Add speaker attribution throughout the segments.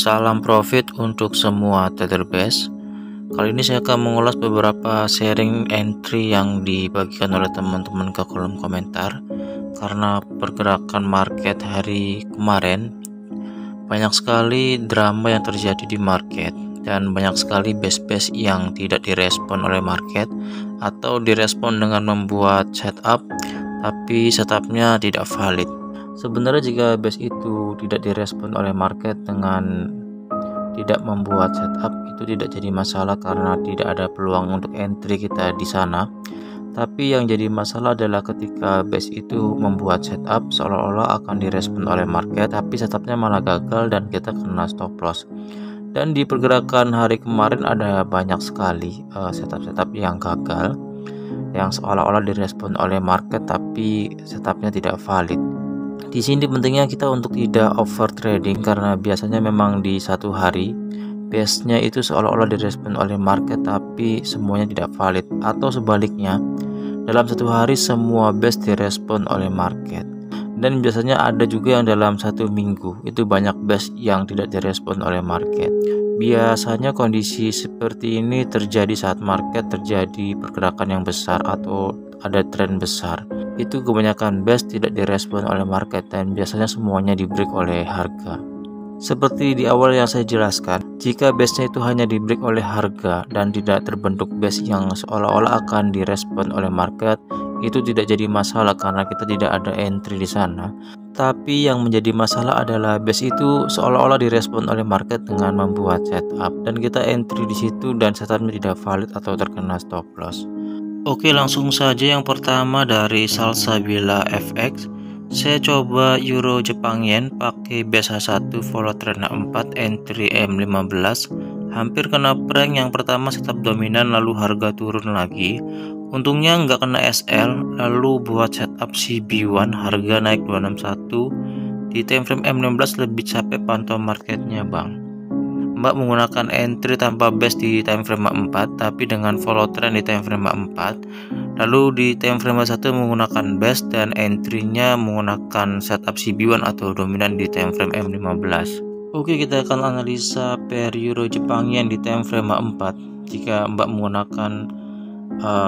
Speaker 1: Salam profit untuk semua trader base. Kali ini saya akan mengulas beberapa sharing entry yang dibagikan oleh teman-teman ke kolom komentar. Karena pergerakan market hari kemarin, banyak sekali drama yang terjadi di market dan banyak sekali base yang tidak direspon oleh market atau direspon dengan membuat setup, tapi setupnya tidak valid. Sebenarnya jika base itu tidak direspon oleh market dengan tidak membuat setup, itu tidak jadi masalah karena tidak ada peluang untuk entry kita di sana. Tapi yang jadi masalah adalah ketika base itu membuat setup seolah-olah akan direspon oleh market, tapi setupnya malah gagal dan kita kena stop loss. Dan di pergerakan hari kemarin ada banyak sekali setup yang gagal, yang seolah-olah direspon oleh market tapi setupnya tidak valid. Di sini pentingnya kita untuk tidak over trading karena biasanya memang di satu hari base-nya itu seolah-olah direspon oleh market tapi semuanya tidak valid, atau sebaliknya dalam satu hari semua base direspon oleh market. Dan biasanya ada juga yang dalam satu minggu itu banyak base yang tidak direspon oleh market. Biasanya kondisi seperti ini terjadi saat market terjadi pergerakan yang besar atau ada tren besar. Itu kebanyakan base tidak direspon oleh market dan biasanya semuanya di break oleh harga. Seperti di awal yang saya jelaskan, jika base-nya itu hanya di break oleh harga dan tidak terbentuk base yang seolah-olah akan direspon oleh market, itu tidak jadi masalah karena kita tidak ada entry di sana. Tapi yang menjadi masalah adalah base itu seolah-olah direspon oleh market dengan membuat setup dan kita entry di situ dan setupnya tidak valid atau terkena stop loss. Oke, langsung saja yang pertama dari Salsabila FX. Saya coba Euro Jepang Yen pakai base H1 follow trend 4 entry M15. Hampir kena prank. Yang pertama setup dominan lalu harga turun lagi. Untungnya nggak kena SL, lalu buat setup CB1 harga naik 261. Di time frame M16 lebih capek pantau marketnya bang. Mbak menggunakan entry tanpa base di time frame 4 tapi dengan follow trend di time frame 4. Lalu di time frame 1 menggunakan base dan entry-nya menggunakan setup CB1 atau dominan di time frame M15. Oke, kita akan analisa pair Euro Jepang Yen di time frame 4. Jika Mbak menggunakan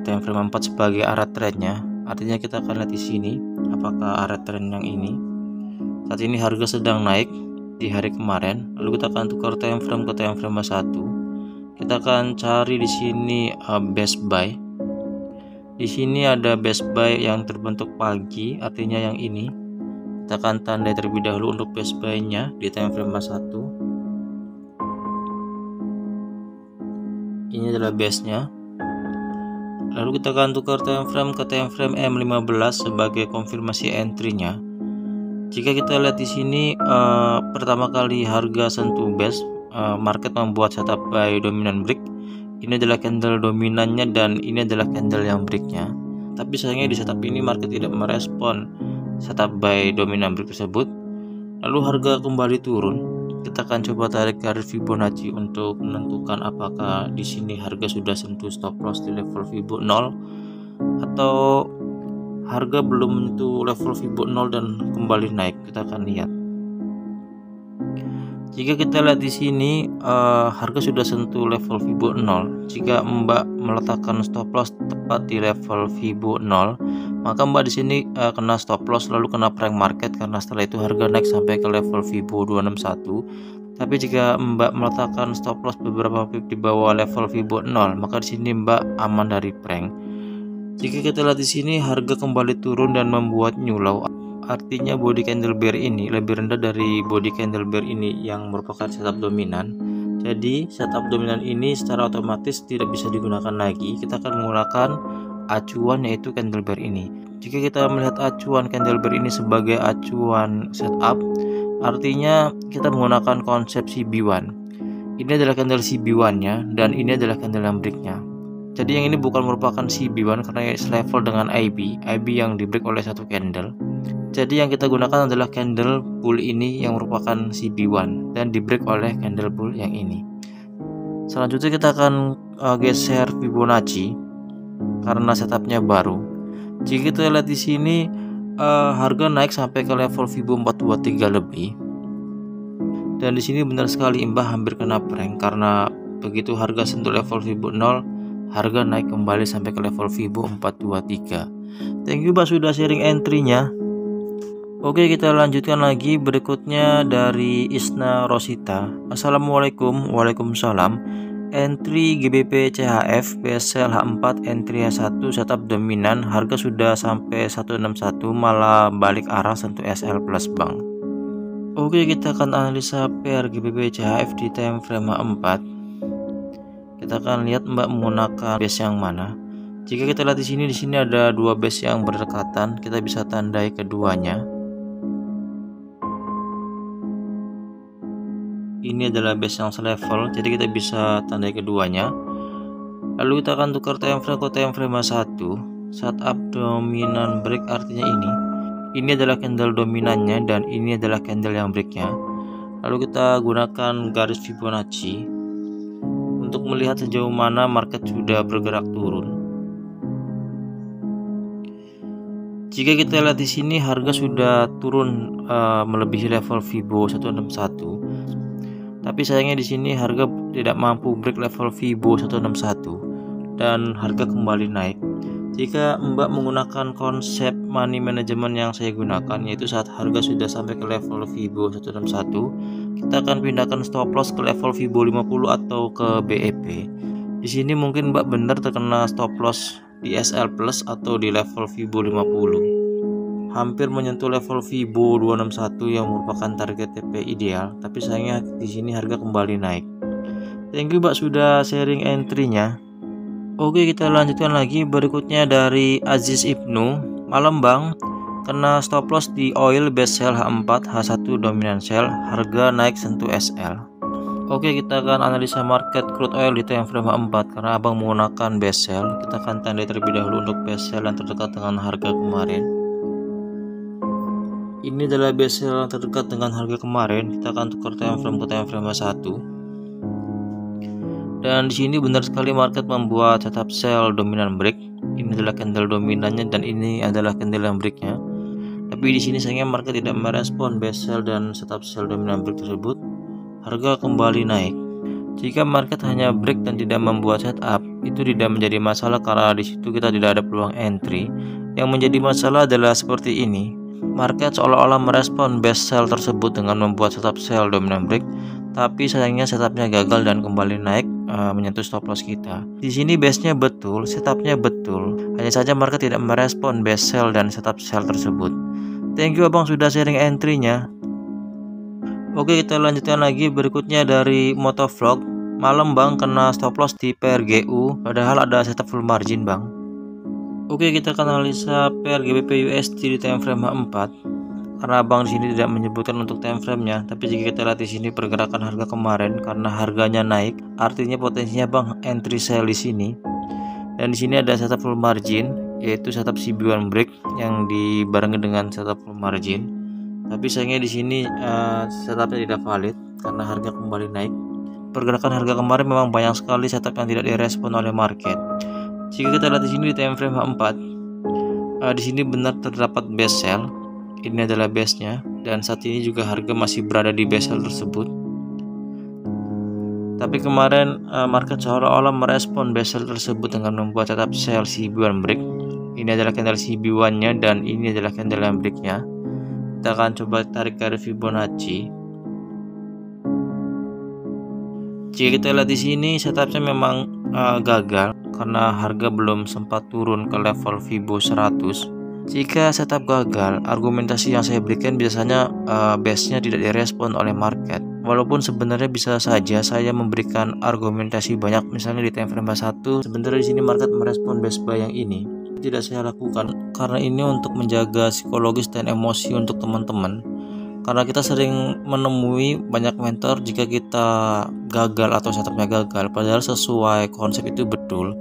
Speaker 1: time frame 4 sebagai arah trendnya, artinya kita akan lihat di sini apakah arah trend yang ini. Saat ini harga sedang naik di hari kemarin, lalu kita akan tukar time frame ke time frame 1. Kita akan cari di sini best buy. Di sini ada best buy yang terbentuk pagi, artinya yang ini. Kita akan tandai terlebih dahulu untuk best buy-nya di time frame 1. Ini adalah base-nya. Lalu kita akan tukar time frame ke time frame M15 sebagai konfirmasi entry-nya. Jika kita lihat di sini pertama kali harga sentuh base, market membuat setup buy dominan break. Ini adalah candle dominannya dan ini adalah candle yang breaknya. Tapi sayangnya di setup ini market tidak merespon setup buy dominan break tersebut. Lalu harga kembali turun. Kita akan coba tarik garis Fibonacci untuk menentukan apakah di sini harga sudah sentuh stop loss di level Fibo 0 atau harga belum menyentuh level Fibo 0 dan kembali naik. Kita akan lihat. Jika kita lihat di sini harga sudah sentuh level Fibo 0. Jika Mbak meletakkan stop loss tepat di level Fibo 0, maka Mbak di sini kena stop loss lalu kena prank market karena setelah itu harga naik sampai ke level Fibo 261. Tapi jika Mbak meletakkan stop loss beberapa pip di bawah level Fibo 0, maka di sini Mbak aman dari prank. Jika kita lihat di sini harga kembali turun dan membuat new low, artinya body candle bear ini lebih rendah dari body candle bear ini yang merupakan setup dominan. Jadi setup dominan ini secara otomatis tidak bisa digunakan lagi. Kita akan menggunakan acuan yaitu candle bear ini. Jika kita melihat acuan candle bear ini sebagai acuan setup, artinya kita menggunakan konsep CB1. Ini adalah candle CB1-nya dan ini adalah candle yang break-nya. Jadi yang ini bukan merupakan CB1 karena selevel dengan IB yang di break oleh satu candle. Jadi yang kita gunakan adalah candle bull ini yang merupakan CB1 dan di break oleh candle bull yang ini. Selanjutnya kita akan geser Fibonacci karena setupnya baru. Jika kita lihat di sini harga naik sampai ke level Fibo 423 lebih. Dan di sini benar sekali Mbah hampir kena prank, karena begitu harga sentuh level Fibo 0, harga naik kembali sampai ke level Fibo 423. Thank you Mbak sudah sharing entry-nya. Oke, kita lanjutkan lagi. Berikutnya dari Isna Rosita. Assalamualaikum. Waalaikumsalam. Entry GBP CHF BSL H4 entry H1 setup dominan, harga sudah sampai 161, malah balik arah sentuh SL plus Bang. Oke, kita akan analisa pair GBP CHF di time frame H4. Kita akan lihat Mbak menggunakan base yang mana. Jika kita lihat di sini ada dua base yang berdekatan, kita bisa tandai keduanya. Ini adalah base yang selevel, jadi kita bisa tandai keduanya. Lalu kita akan tukar time frame ke time frame 1. Setup dominan break artinya ini adalah candle dominannya dan ini adalah candle yang breaknya. Lalu kita gunakan garis Fibonacci untuk melihat sejauh mana market sudah bergerak turun. Jika kita lihat di sini harga sudah turun melebihi level Fibo 161. Tapi sayangnya di sini harga tidak mampu break level Fibo 161 dan harga kembali naik. Jika Mbak menggunakan konsep money management yang saya gunakan, yaitu saat harga sudah sampai ke level Fibo 161, kita akan pindahkan stop loss ke level Fibo 50 atau ke BEP. Di sini mungkin Mbak benar terkena stop loss di SL plus atau di level Fibo 50. Hampir menyentuh level Fibo 261 yang merupakan target TP ideal, tapi sayangnya di sini harga kembali naik. Thank you Mbak sudah sharing entry-nya. Oke, kita lanjutkan lagi. Berikutnya dari Aziz Ibnu. Malam Bang, kena stop loss di oil base sell H4 H1 dominant sell, harga naik sentuh SL. Oke, kita akan analisa market crude oil di time frame H4 karena Abang menggunakan base sell. Kita akan tandai terlebih dahulu untuk base sell yang terdekat dengan harga kemarin. Ini adalah base sell yang terdekat dengan harga kemarin. Kita akan tukar time frame ke time frame 1. Dan di sini benar sekali market membuat setup sell dominan break. Ini adalah candle dominannya dan ini adalah candle yang breaknya. Tapi di sini sayangnya market tidak merespon base sell dan setup sell dominan break tersebut. Harga kembali naik. Jika market hanya break dan tidak membuat setup, itu tidak menjadi masalah karena di situ kita tidak ada peluang entry. Yang menjadi masalah adalah seperti ini. Market seolah-olah merespon base sell tersebut dengan membuat setup sell dominant break, tapi sayangnya setupnya gagal dan kembali naik menyentuh stop loss kita. Di sini base-nya betul, setupnya betul, hanya saja market tidak merespon base sell dan setup sell tersebut. Thank you Abang sudah sharing entry-nya. Oke, kita lanjutkan lagi. Berikutnya dari Motovlog. Malam Bang, kena stop loss di PRGU, padahal ada setup full margin Bang. Oke, kita akan analisa pair GBP USD di time frame H4. Karena Abang di sini tidak menyebutkan untuk time frame-nya, tapi jika kita lihat di sini pergerakan harga kemarin karena harganya naik, artinya potensinya Bang entry sell di sini. Dan di sini ada setup full margin, yaitu setup CB1 break yang dibarengi dengan setup full margin. Tapi sayangnya di sini setupnya tidak valid karena harga kembali naik. Pergerakan harga kemarin memang banyak sekali setup yang tidak direspon oleh market. Jika kita lihat di sini di time frame H4, di sini benar terdapat base sell. Ini adalah base-nya dan saat ini juga harga masih berada di base sell tersebut. Tapi kemarin market seolah-olah merespon base sell tersebut dengan membuat setup sell CB1 break. Ini adalah candle CB1-nya dan ini adalah candle yang break-nya. Kita akan coba tarik garis Fibonacci. Jika kita lihat di sini setupnya memang gagal karena harga belum sempat turun ke level Fibo 100. Jika setup gagal, argumentasi yang saya berikan biasanya base-nya tidak direspon oleh market. Walaupun sebenarnya bisa saja saya memberikan argumentasi banyak, misalnya di time frame 1, sebenarnya di sini market merespon base buy yang ini. Tidak saya lakukan karena ini untuk menjaga psikologis dan emosi untuk teman-teman. Karena kita sering menemui banyak mentor jika kita gagal atau setupnya gagal, padahal sesuai konsep itu betul.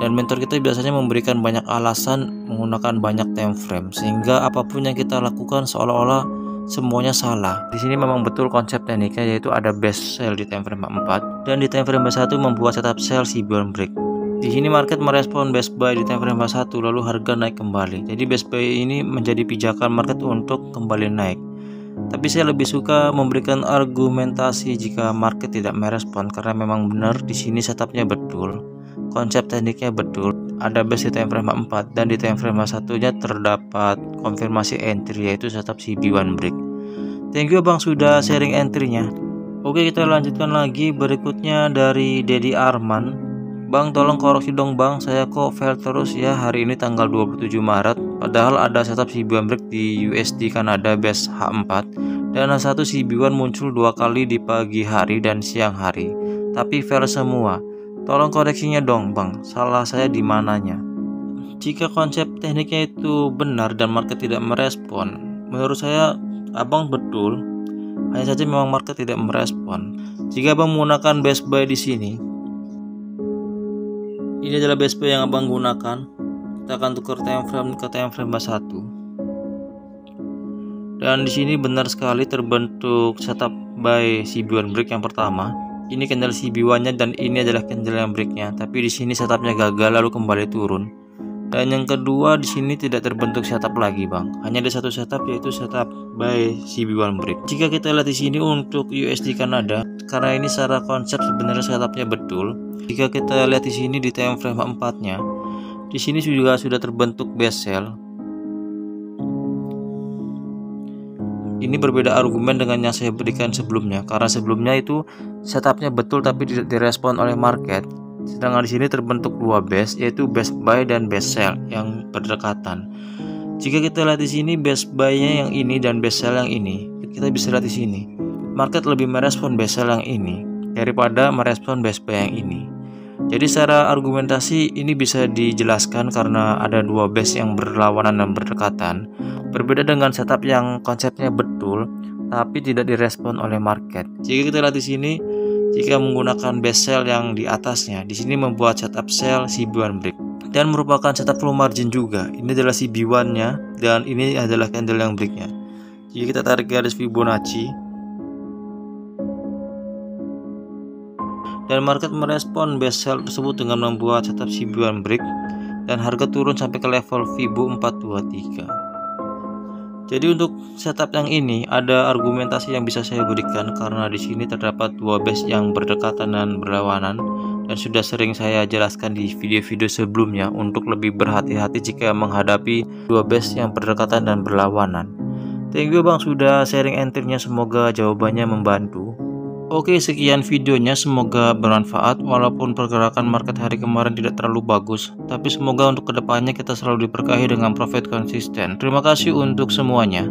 Speaker 1: Dan mentor kita biasanya memberikan banyak alasan menggunakan banyak time frame, sehingga apapun yang kita lakukan seolah-olah semuanya salah. Di sini memang betul konsep tekniknya, yaitu ada base sell di time frame 4 dan di time frame 1 membuat setup sell CB1 break. Di sini market merespon base buy di time frame 1 lalu harga naik kembali. Jadi base buy ini menjadi pijakan market untuk kembali naik. Tapi saya lebih suka memberikan argumentasi jika market tidak merespon, karena memang benar di sini setupnya betul, konsep tekniknya betul, ada base di time frame 4 dan di time frame 1-nya terdapat konfirmasi entry yaitu setup CB1 break. Thank you Bang sudah sharing entry-nya. Oke, kita lanjutkan lagi. Berikutnya dari Dedi Arman. Bang, tolong koreksi dong Bang, saya kok fail terus ya hari ini tanggal 27 Maret. Padahal ada setup CB1 break di USD Kanada base H4 dan H1 CB1 muncul 2 kali di pagi hari dan siang hari, tapi fail semua. Tolong koreksinya dong Bang, salah saya di mananya? Jika konsep tekniknya itu benar dan market tidak merespon, menurut saya Abang betul. Hanya saja memang market tidak merespon. Jika Abang menggunakan best buy di sini, ini adalah best buy yang Abang gunakan. Kita akan tukar time frame ke time frame 1. Dan di sini benar sekali terbentuk setup buy CB1 break yang pertama. Ini candle CB1-nya dan ini adalah candle yang breaknya. Tapi di sini setupnya gagal lalu kembali turun. Dan yang kedua di sini tidak terbentuk setup lagi Bang. Hanya ada satu setup yaitu setup buy CB1 break. Jika kita lihat di sini untuk USD Kanada, karena ini secara konsep sebenarnya setupnya betul. Jika kita lihat di sini di time frame 4-nya, di sini juga sudah terbentuk base sell. Ini berbeda argumen dengan yang saya berikan sebelumnya, karena sebelumnya itu setupnya betul tapi tidak direspon oleh market. Sedangkan di sini terbentuk dua base yaitu base buy dan base sell yang berdekatan. Jika kita lihat di sini base buy-nya yang ini dan base sell yang ini, kita bisa lihat di sini market lebih merespon base sell yang ini daripada merespon base buy yang ini. Jadi secara argumentasi ini bisa dijelaskan karena ada dua base yang berlawanan dan berdekatan. Berbeda dengan setup yang konsepnya betul tapi tidak direspon oleh market. Jika kita lihat di sini, jika menggunakan base sell yang di atasnya, di sini membuat setup sell CB1 break dan merupakan setup full margin juga. Ini adalah CB1-nya dan ini adalah candle yang breaknya. Jika kita tarik garis Fibonacci, dan market merespon base sell tersebut dengan membuat setup CB1 break dan harga turun sampai ke level Fibo 423. Jadi untuk setup yang ini ada argumentasi yang bisa saya berikan karena di sini terdapat dua base yang berdekatan dan berlawanan dan sudah sering saya jelaskan di video-video sebelumnya untuk lebih berhati-hati jika menghadapi dua base yang berdekatan dan berlawanan. Thank you Bang sudah sharing entry-nya, semoga jawabannya membantu. Oke, sekian videonya, semoga bermanfaat. Walaupun pergerakan market hari kemarin tidak terlalu bagus, tapi semoga untuk kedepannya kita selalu diberkahi dengan profit konsisten. Terima kasih untuk semuanya.